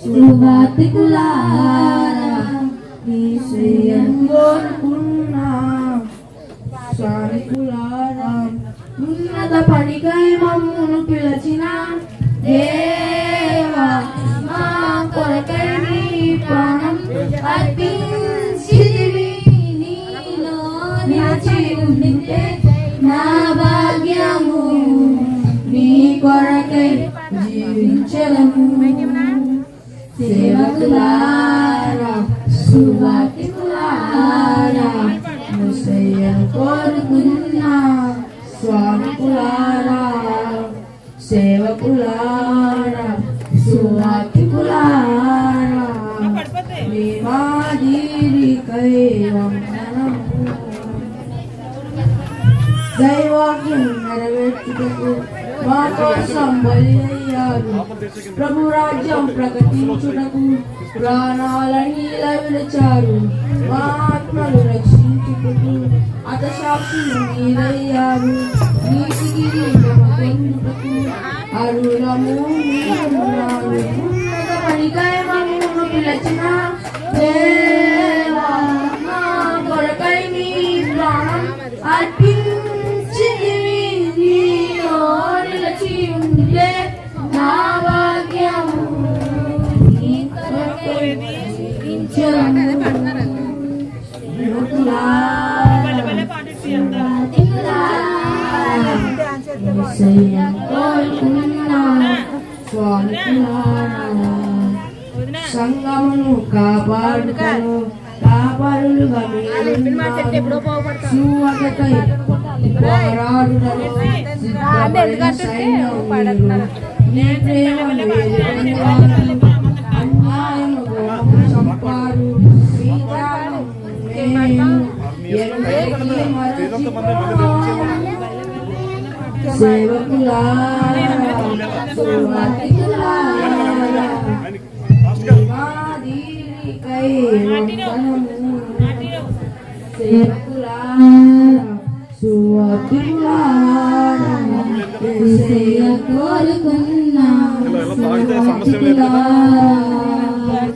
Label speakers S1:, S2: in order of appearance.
S1: సువార్తికులారా యేసయ్యను కోరుకున్నా సానికులారా ఉన్నత పనికై మమ్మును పిలచిన దేవా మా కొరకై నీ ప్రాణం అర్పించితివి నీలో నిలిచి ఉండితే నా భాగ్యము నీ కొరకై జీవించలను సేవకులారా సువార్తికులారా యేసయ్యను కోరుకున్నా స్వామికులారా సేవకులారా సువార్తికులారా మీ మాదిరికై వందనము దైవాజ్ఞం నెరవేర్చుటకు మా కోసం బలి అయ్యారు ప్రభు రాజ్యం ప్రకటించుటకు ప్రాణాలని విడిచారు మా ఆత్మలు రక్షించుటకు అతసాక్షులు మీరయ్యారు నీతి కిరీటము పొందుటకు అరులము మీరున్నారు ఉన్నత పనికై మమ్మును పిలచిన దేవా మా కొరకై నీ ప్రాణం అర్పించితివి నీలో నిలిచి ఉండే నా భాగ్యము నీ కొరకై జీవించలను సంగమును కాపాడుటను కాపాడులుగా సువకై పోరాడుటను సిద్ధపడిన సైన్యము నీ ప్రేమను అన్యాయము చంపారు సేవకులారా సువార్తికులారా మాదిరికై వందనము సేవకులారా సువార్తికులారా యేసయ్య కోరుకున్నా సువార్తికులారా